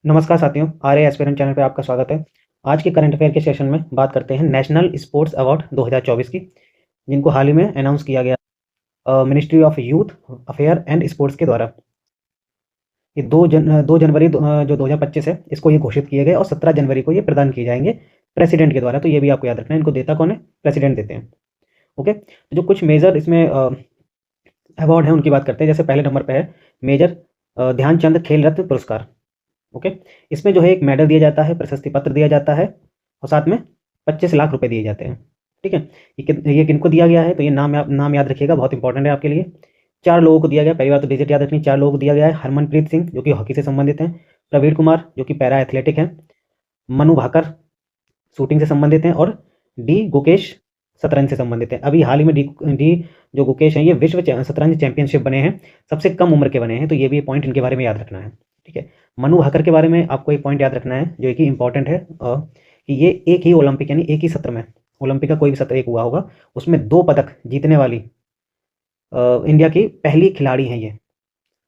नमस्कार साथियों, आर्य aspirant channel पे आपका स्वागत है। आज के करंट अफेयर के सेशन में बात करते हैं नेशनल स्पोर्ट्स अवार्ड 2024 की, जिनको हाल ही में अनाउंस किया गया ministry of youth affair and sports के द्वारा। ये 2 जनवरी जो 2025 है, इसको ये घोषित किए गए और 17 जनवरी को ये प्रदान किए जाएंगे प्रेसिडेंट के द्वारा। तो ये भी आपको याद रखना है, इनको देता कौन है? प्रेसिडेंट देते हैं। ओके, तो जो कुछ मेजर इसमें अवार्ड हैं उनकी बात करते हैं। जैसे पहले नंबर पे है मेजर ध्यानचंद खेल रत्न पुरस्कार। ओके, इसमें जो है एक मेडल दिया जाता है, प्रशस्ति पत्र दिया जाता है और साथ में 25 लाख रुपए दिए जाते हैं। ठीक है, ये किनको दिया गया है? तो ये नाम याद रखिएगा, बहुत इंपॉर्टेंट है आपके लिए। 4 लोगों को दिया गया। पहली बार तो डिजिट याद रखनी, 4 लोगों को दिया गया है। हरमनप्रीत सिंह जो कि हॉकी से संबंधित हैं, प्रवीण कुमार जो कि पैरा एथलेटिक हैं, मनु भाकर शूटिंग से संबंधित हैं और डी गुकेश शतरंज से संबंधित हैं। अभी हाल ही में डी जो गुकेश हैं, ये विश्व शतरंज चैंपियनशिप बने हैं, सबसे कम उम्र के बने हैं। तो ये भी पॉइंट इनके बारे में याद रखना है। ठीक है, मनु भाकर के बारे में आपको एक पॉइंट याद रखना है जो कि इंपॉर्टेंट है, कि ये एक ही ओलंपिक यानी एक ही सत्र में, ओलंपिक का कोई भी सत्र एक हुआ होगा, उसमें 2 पदक जीतने वाली इंडिया की पहली खिलाड़ी हैं ये।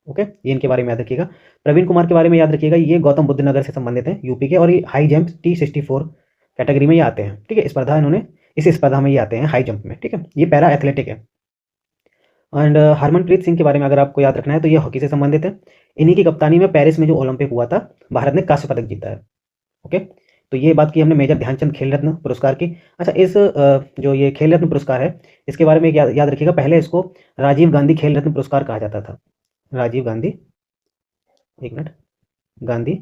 ओके, ये इनके बारे में याद रखिएगा। प्रवीण कुमार के बारे में याद रखिएगा, ये गौतम बुद्ध नगर से संबंधित हैं, यूपी के, और ये हाई जंप T64 कैटेगरी में ये आते हैं। ठीक है, स्पर्धा इन्होंने इस स्पर्धा में ये आते हैं हाई जंप में। ठीक है, ये पैरा एथलेटिक है। एंड हरमनप्रीत सिंह के बारे में अगर आपको याद रखना है तो ये हॉकी से संबंधित है। इन्हीं की कप्तानी में पेरिस में जो ओलंपिक हुआ था, भारत ने कांस्य पदक जीता है। ओके, तो ये बात की हमने मेजर ध्यानचंद खेल रत्न पुरस्कार की। अच्छा, इस जो ये खेल रत्न पुरस्कार है, इसके बारे में एक याद रखिएगा, पहले इसको राजीव गांधी खेल रत्न पुरस्कार कहा जाता था। राजीव गांधी, एक मिनट, गांधी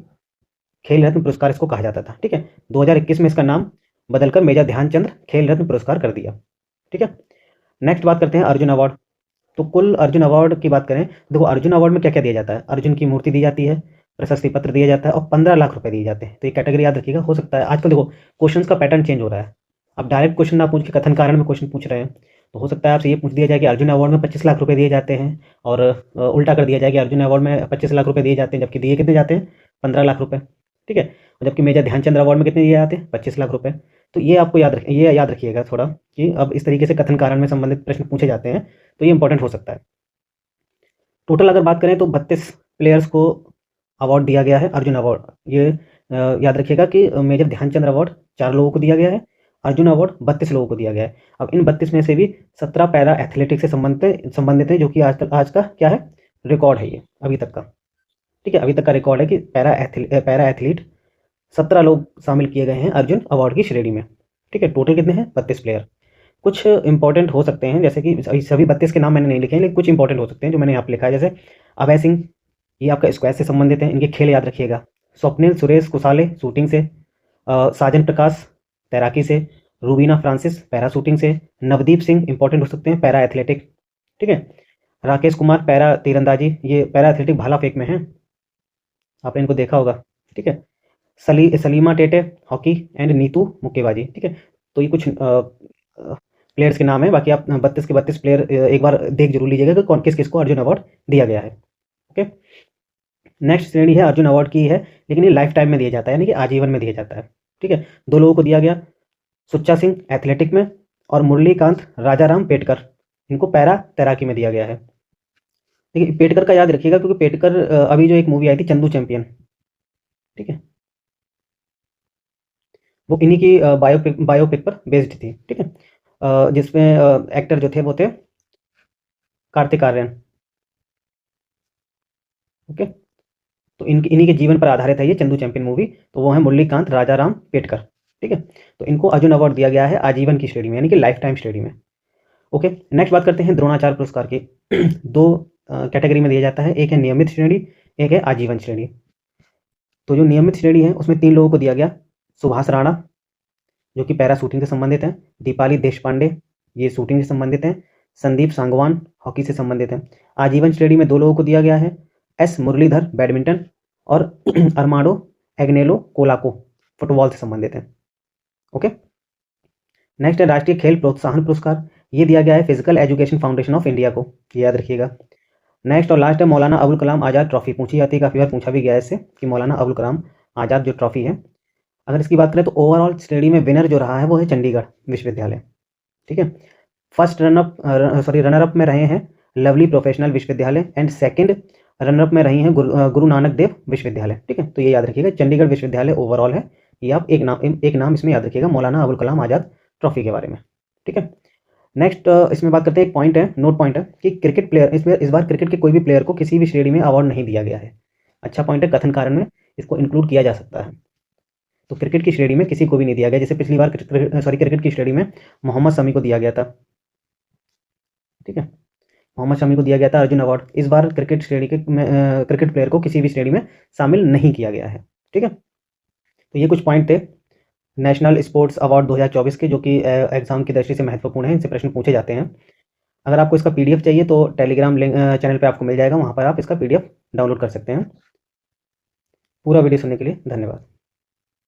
खेल रत्न पुरस्कार इसको कहा जाता था। ठीक है, 2021 में इसका नाम बदलकर मेजर ध्यानचंद खेल रत्न पुरस्कार कर दिया। ठीक है, नेक्स्ट बात करते हैं अर्जुन अवार्ड। तो कुल अर्जुन अवार्ड की बात करें, देखो अर्जुन अवार्ड में क्या क्या दिया जाता है। अर्जुन की मूर्ति दी जाती है, प्रशस्ति पत्र दिया जाता है और 15 लाख रुपए दिए जाते हैं। तो ये कैटेगरी याद रखिएगा। हो सकता है आजकल देखो क्वेश्चंस का पैटर्न चेंज हो रहा है, अब डायरेक्ट क्वेश्चन ना पूछ के कथन कारण में क्वेश्चन पूछ रहे हैं। तो हो सकता है आपसे ये पूछ दिया जाए कि अर्जुन अवार्ड में 25 लाख रुपए दिए जाते हैं, और उल्टा कर दिया जाए कि अर्जुन अवार्ड में 25 लाख रुपए दिए जाते हैं, जबकि दिए कितने जाते हैं? 15 लाख रुपए। ठीक है, और जबकि मेजर ध्यानचंद अवार्ड में कितने दिए जाते हैं? 25 लाख रुपए। तो ये आपको ये याद रखिएगा थोड़ा, कि अब इस तरीके से कथन कारण में संबंधित प्रश्न पूछे जाते हैं, तो ये इंपॉर्टेंट हो सकता है। टोटल अगर बात करें तो 32 प्लेयर्स को अवार्ड दिया गया है, अर्जुन अवार्ड। ये याद रखिएगा कि मेजर ध्यानचंद अवार्ड 4 लोगों को दिया गया है, अर्जुन अवार्ड 32 लोगों को दिया गया है। अब इन 32 में से भी 17 पैरा एथलेटिक्स से संबंधित है, जो कि आज का क्या है? रिकॉर्ड है ये अभी तक का। ठीक है, अभी तक का रिकॉर्ड है कि पैरा एथलीट 17 लोग शामिल किए गए हैं अर्जुन अवार्ड की श्रेणी में। ठीक है, टोटल कितने हैं? 32 प्लेयर। कुछ इंपॉर्टेंट हो सकते हैं, जैसे कि सभी 32 के नाम मैंने नहीं लिखे हैं, लेकिन कुछ इंपॉर्टेंट हो सकते हैं जो मैंने यहाँ पे लिखा है। जैसे अभय सिंह, ये आपका स्क्वैश से संबंधित हैं, इनके खेल याद रखिएगा। स्वप्निल सुरेश कुसाले शूटिंग से, साजन प्रकाश तैराकी से, रूबीना फ्रांसिस पैरा शूटिंग से, नवदीप सिंह इंपॉर्टेंट हो सकते हैं पैरा एथलेटिक। ठीक है, राकेश कुमार पैरा तीरंदाजी, ये पैरा एथलेटिक भाला फेंक में है, आपने इनको देखा होगा। ठीक है, सलीमा टेटे हॉकी एंड नीतू मुक्केबाजी। ठीक है, तो ये कुछ प्लेयर्स के नाम है। बाकी आप 32 के 32 प्लेयर एक बार देख जरूर लीजिएगा कि कौन किस किस को अर्जुन अवार्ड दिया गया है। ओके, नेक्स्ट श्रेणी है अर्जुन अवार्ड की है, लेकिन ये लाइफ टाइम में दिया जाता है, यानी कि आजीवन में दिया जाता है। ठीक है, 2 लोगों को दिया गया, सुच्चा सिंह एथलेटिक में और मुरलीकांत राजाराम पेटकर, इनको पैरा तैराकी में दिया गया है। देखिए पेटकर का याद रखिएगा, क्योंकि पेटकर अभी जो एक मूवी आई थी चंदू चैंपियन, ठीक है, वो इन्हीं की बायोपिक पर बेस्ड थी। ठीक है, जिसमें एक्टर जो थे वो थे कार्तिक आर्यन। ओके, तो इन्हीं के जीवन पर आधारित है ये चंदू चैंपियन मूवी। तो वो है मुरलीकांत राजाराम पेटकर। ठीक है, तो इनको अर्जुन अवार्ड दिया गया है आजीवन की श्रेणी में, यानी कि लाइफ टाइम श्रेणी में। ओके, नेक्स्ट बात करते हैं द्रोणाचार्य पुरस्कार की। 2 कैटेगरी में दिया जाता है, एक है नियमित श्रेणी, एक है आजीवन श्रेणी। तो जो नियमित श्रेणी है उसमें 3 लोगों को दिया गया, सुभाष राणा जो कि पैरा शूटिंग से संबंधित हैं, दीपाली देशपांडे ये शूटिंग से संबंधित हैं, संदीप सांगवान हॉकी से संबंधित हैं। आजीवन श्रेणी में 2 लोगों को दिया गया है, एस मुरलीधर बैडमिंटन और अरमाडो एग्नेलो कोलाको फुटबॉल से संबंधित हैं। ओके, नेक्स्ट है राष्ट्रीय खेल प्रोत्साहन पुरस्कार। ये दिया गया है physical education foundation of India को, ये याद रखिएगा। नेक्स्ट और लास्ट है मौलाना अबुल कलाम आज़ाद ट्रॉफी। पूछी जाती है, काफ़ी बार पूछा भी गया है इससे, कि मौलाना अबुल कलाम आज़ाद जो ट्रॉफी है, अगर इसकी बात करें तो ओवरऑल श्रेणी में विनर जो रहा है वो है चंडीगढ़ विश्वविद्यालय। ठीक है, फर्स्ट रनर अप में रहे हैं लवली प्रोफेशनल विश्वविद्यालय, एंड सेकंड रनर अप में रही हैं गुरु नानक देव विश्वविद्यालय। ठीक है, तो ये याद रखिएगा। चंडीगढ़ विश्वविद्यालय ओवरऑल है, ये आप एक नाम इसमें याद रखिएगा, मौलाना अबुल कलाम आज़ाद ट्रॉफी के बारे में। ठीक है, नेक्स्ट इसमें बात करते हैं, एक पॉइंट है, नोट पॉइंट है कि क्रिकेट प्लेयर, इसमें इस बार क्रिकेट के कोई भी प्लेयर को किसी भी श्रेणी में अवार्ड नहीं दिया गया है। अच्छा पॉइंट है, कथन कारण में इसको इंक्लूड किया जा सकता है। तो क्रिकेट की श्रेणी में किसी को भी नहीं दिया गया, जैसे पिछली बार क्रिकेट की श्रेणी में मोहम्मद शमी को दिया गया था। ठीक है, मोहम्मद शमी को दिया गया था अर्जुन अवार्ड। इस बार क्रिकेट श्रेणी के क्रिकेट प्लेयर को किसी भी श्रेणी में शामिल नहीं किया गया है। ठीक है, तो ये कुछ पॉइंट थे नेशनल स्पोर्ट्स अवार्ड 2024 के, जो कि एग्जाम की दृष्टि से महत्वपूर्ण है, इनसे प्रश्न पूछे जाते हैं। अगर आपको इसका पीडीएफ चाहिए तो टेलीग्राम लिंक चैनल पे आपको मिल जाएगा, वहाँ पर आप इसका पीडीएफ डाउनलोड कर सकते हैं। पूरा वीडियो सुनने के लिए धन्यवाद।